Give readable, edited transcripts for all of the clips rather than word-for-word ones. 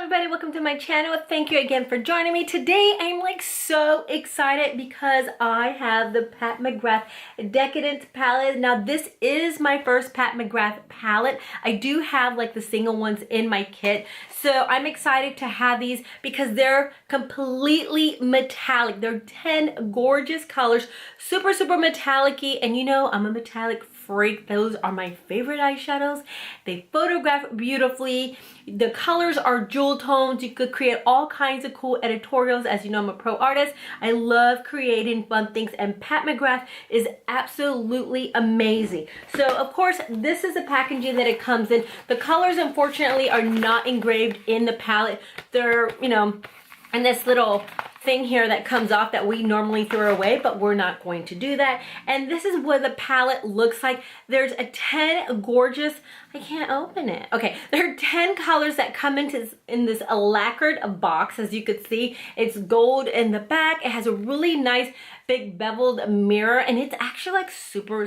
everybody, welcome to my channel. Thank you again for joining me. Today I'm like so excited because I have the Pat McGrath Decadence palette. Now this is my first Pat McGrath palette. I do have like the single ones in my kit. So I'm excited to have these because they're completely metallic. They're 10 gorgeous colors, super metallic-y, and you know I'm a metallic freak. Those are my favorite eyeshadows. They photograph beautifully. The colors are jewel tones. You could create all kinds of cool editorials. As you know, I'm a pro artist. I love creating fun things, and Pat McGrath is absolutely amazing. So of course, this is the packaging that it comes in. The colors unfortunately are not engraved in the palette. They're, you know, in this little thing here that comes off that we normally throw away, but we're not going to do that. And this is what the palette looks like. There's a 10 gorgeous, I can't open it. Okay, there are 10 colors that come in this lacquered box. As you could see, it's gold in the back. It has a really nice big beveled mirror, and it's actually like super,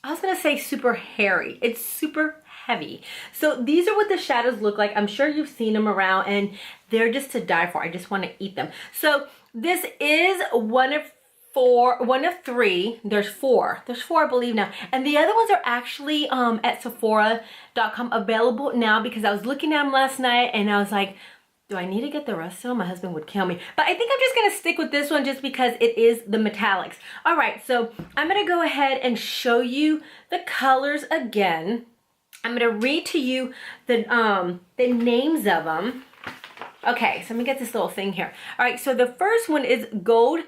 I was gonna say super hairy. It's super heavy. So these are what the shadows look like. I'm sure you've seen them around and they're just to die for. I just want to eat them. So this is one of three. There's four I believe now, and the other ones are actually at sephora.com available now, because I was looking at them last night and I was like, do I need to get the rest of them? My husband would kill me. But I think I'm just gonna stick with this one just because it is the metallics. All right, so I'm gonna go ahead and show you the colors again. I'm gonna read to you the names of them. Okay, so let me get this little thing here. All right, so the first one is Gold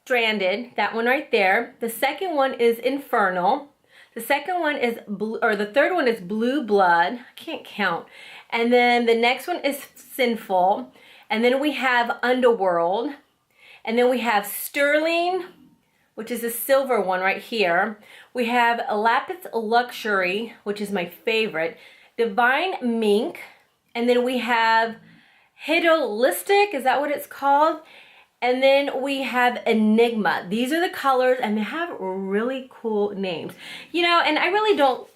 Stranded, that one right there. The second one is Infernal. The second one is the third one is Blue Blood. I can't count. And then the next one is Sinful. And then we have Underworld. And then we have Sterling, which is a silver one right here. We have Lapis Luxury, which is my favorite. Divine Mink. And then we have Hidolistic, is that what it's called? And then we have Enigma. These are the colors, and they have really cool names. You know, and I really don't,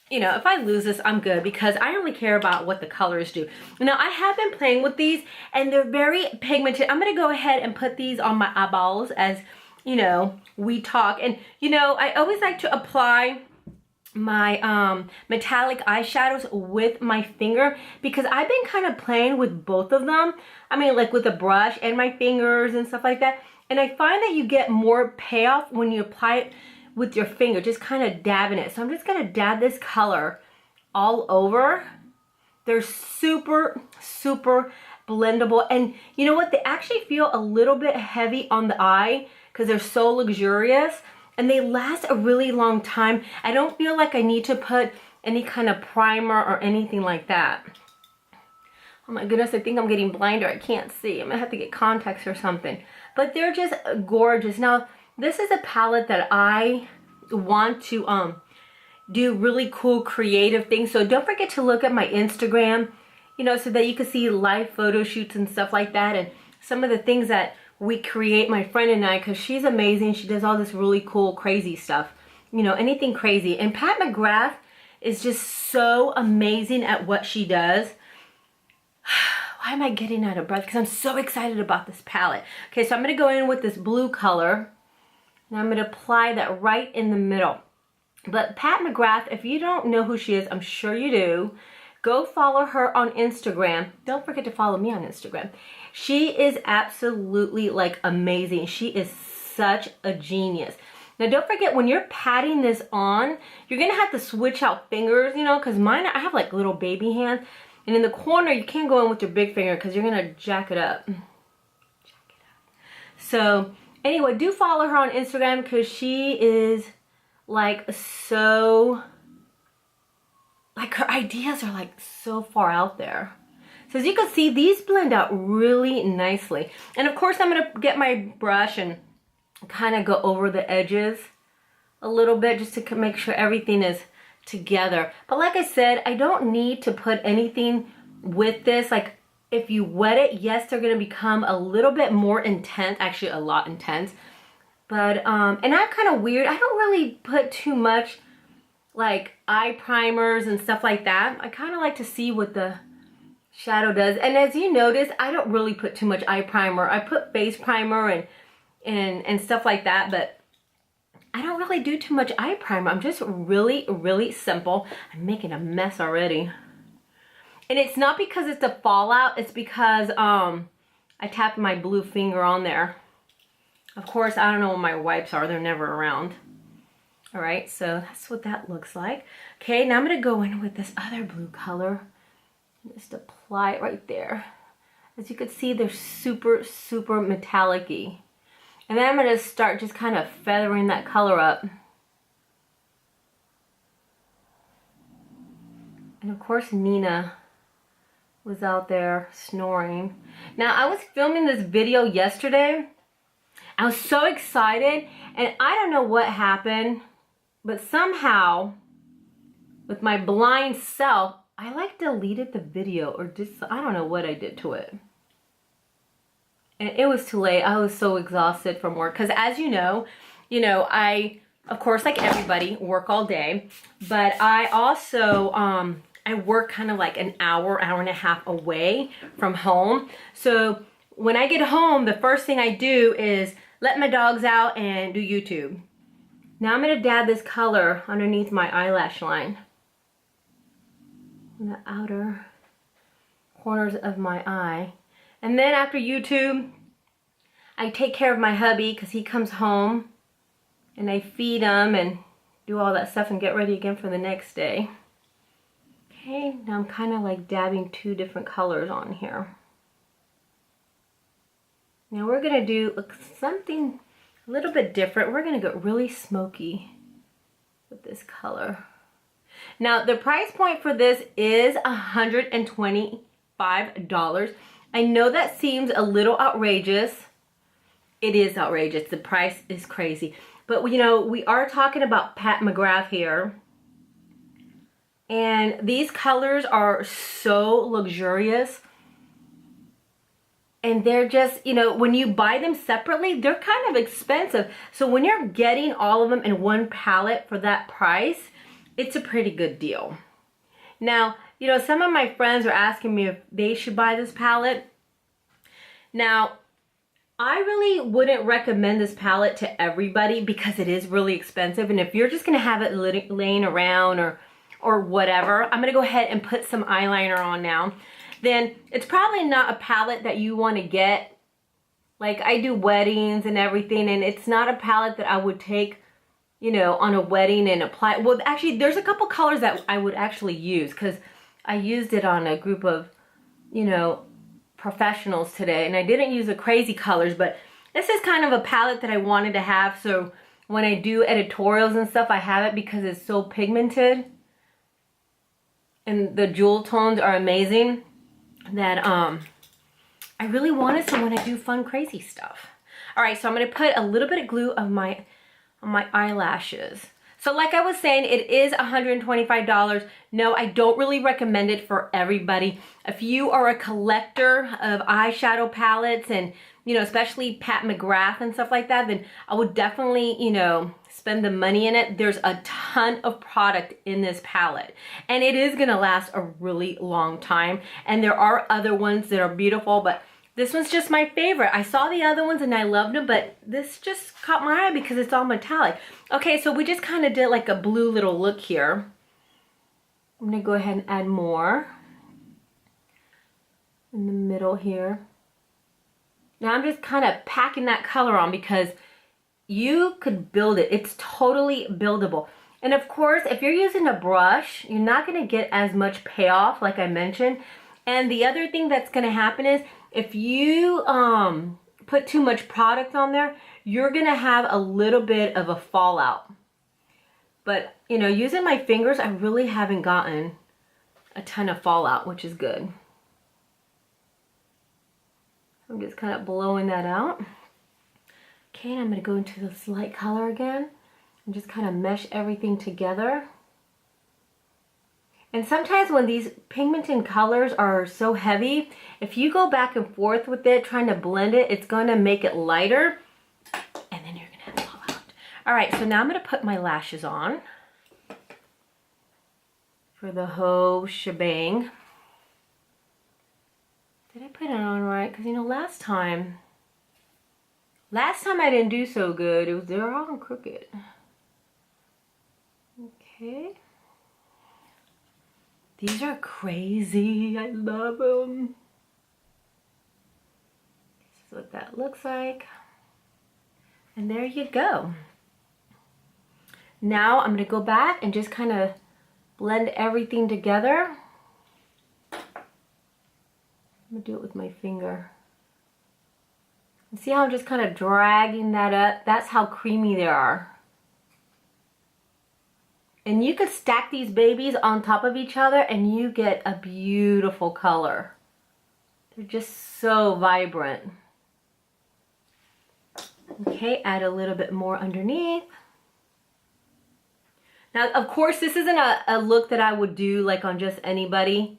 you know, if I lose this, I'm good, because I only care about what the colors do. Now, I have been playing with these, and they're very pigmented. I'm going to go ahead and put these on my eyeballs as, you know, we talk. And, you know, I always like to apply my metallic eyeshadows with my finger, because I've been kind of playing with both of them. I mean, like with the brush and my fingers and stuff like that. And I find that you get more payoff when you apply it with your finger, just kind of dabbing it. So I'm just going to dab this color all over. They're super blendable. And you know what? They actually feel a little bit heavy on the eye because they're so luxurious. And they last a really long time. I don't feel like I need to put any kind of primer or anything like that. Oh my goodness, I think I'm getting blind, or I can't see. I'm gonna have to get contacts or something. But they're just gorgeous. Now, this is a palette that I want to do really cool creative things. So don't forget to look at my Instagram, you know, so that you can see live photo shoots and stuff like that, and some of the things that we create, my friend and I, because she's amazing. She does all this really cool, crazy stuff. You know, anything crazy. And Pat McGrath is just so amazing at what she does. Why am I getting out of breath? Because I'm so excited about this palette. Okay, so I'm going to go in with this blue color. And I'm going to apply that right in the middle. But Pat McGrath, if you don't know who she is, I'm sure you do. Go follow her on Instagram. Don't forget to follow me on Instagram. She is absolutely like amazing. She is such a genius. Now don't forget, when you're patting this on, you're gonna have to switch out fingers, you know, because mine, I have like little baby hands. And in the corner, you can't go in with your big finger because you're gonna jack it up. So anyway, do follow her on Instagram because she is like so, like her ideas are like so far out there. So as you can see, these blend out really nicely. And of course, I'm gonna get my brush and kind of go over the edges a little bit just to make sure everything is together. But like I said, I don't need to put anything with this. Like if you wet it, yes, they're gonna become a little bit more intense, actually a lot intense. But, and I'm kind of weird. I don't really put too much like eye primers and stuff like that. I kind of like to see what the shadow does. And as you notice, I don't really put too much eye primer. I put face primer and stuff like that, but I don't really do too much eye primer. I'm just really simple. I'm making a mess already. And it's not because it's a fallout, it's because I tapped my blue finger on there. Of course, I don't know where my wipes are. They're never around. All right, so that's what that looks like. Okay, now I'm gonna go in with this other blue color. Just apply it right there. As you can see, they're super metallic-y. And then I'm gonna start just kind of feathering that color up. And of course, Nina was out there snoring. Now, I was filming this video yesterday. I was so excited, and I don't know what happened, but somehow, with my blind self, I like deleted the video, or just, I don't know what I did to it. And it was too late. I was so exhausted from work, because as you know, I, of course, like everybody, work all day, but I also, I work kind of like an hour and a half away from home. So when I get home, the first thing I do is let my dogs out and do YouTube. Now I'm gonna dab this color underneath my eyelash line, in the outer corners of my eye. And then after YouTube, I take care of my hubby because he comes home, and I feed him and do all that stuff and get ready again for the next day. Okay, now I'm kind of like dabbing two different colors on here. Now we're gonna do something a little bit different. We're gonna go really smoky with this color. Now the price point for this is $125. I know that seems a little outrageous. It is outrageous. The price is crazy. But we are talking about Pat McGrath here. And these colors are so luxurious. And they're just, when you buy them separately, they're kind of expensive. So when you're getting all of them in one palette for that price, it's a pretty good deal. Now, some of my friends are asking me if they should buy this palette. Now, I really wouldn't recommend this palette to everybody because it is really expensive. And if you're just going to have it laying around or whatever, I'm going to go ahead and put some eyeliner on now. Then it's probably not a palette that you want to get. Like, I do weddings and everything, and it's not a palette that I would take, on a wedding and apply. Well, actually, there's a couple colors that I would actually use because I used it on a group of, professionals today, and I didn't use the crazy colors, but this is kind of a palette that I wanted to have, so when I do editorials and stuff, I have it because it's so pigmented and the jewel tones are amazing that I really want it so when I do fun crazy stuff. All right, so I'm going to put a little bit of glue on my eyelashes. So like I was saying, it is $125. No, I don't really recommend it for everybody. If you are a collector of eyeshadow palettes and, especially Pat McGrath and stuff like that, then I would definitely, spend the money in it. There's a ton of product in this palette, and it is going to last a really long time. And there are other ones that are beautiful, but this one's just my favorite. I saw the other ones and I loved them, but this just caught my eye because it's all metallic. Okay, so we just kind of did like a blue little look here. I'm gonna go ahead and add more in the middle here. Now I'm just kind of packing that color on because you could build it. It's totally buildable. And of course, if you're using a brush, you're not gonna get as much payoff like I mentioned. And the other thing that's gonna happen is if you put too much product on there, you're gonna have a little bit of a fallout. But using my fingers, I really haven't gotten a ton of fallout, which is good. I'm just kind of blowing that out. Okay, and I'm gonna go into this light color again and just kind of mesh everything together. And sometimes when these pigmented colors are so heavy, if you go back and forth with it, trying to blend it, it's going to make it lighter, and then you're going to have it fall out. All right, so now I'm going to put my lashes on for the whole shebang. Did I put it on right? Because, you know, last time I didn't do so good. They were all crooked. Okay. These are crazy. I love them. This is what that looks like. And there you go. Now I'm going to go back and just kind of blend everything together. I'm going to do it with my finger. And see how I'm just kind of dragging that up? That's how creamy they are. And you could stack these babies on top of each other and you get a beautiful color. They're just so vibrant. Okay, add a little bit more underneath. Now, of course, this isn't a look that I would do like on just anybody.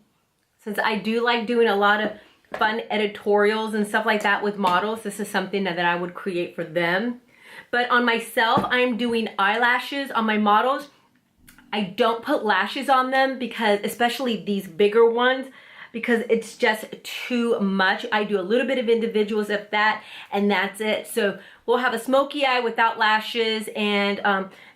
Since I do like doing a lot of fun editorials and stuff like that with models, this is something that I would create for them. But on myself, I'm doing eyelashes on my models. I don't put lashes on them because, especially these bigger ones, because it's just too much. I do a little bit of individuals of that, and that's it. So we'll have a smoky eye without lashes, and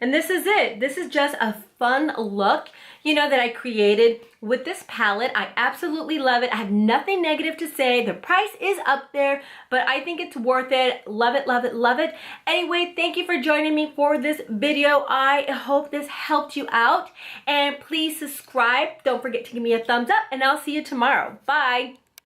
this is it. This is just a fun look, you know, that I created with this palette. I absolutely love it. I have nothing negative to say. The price is up there, but I think it's worth it. Love it, love it, love it. Anyway, thank you for joining me for this video. I hope this helped you out, and please subscribe. Don't forget to give me a thumbs up, and I'll see you tomorrow. Bye.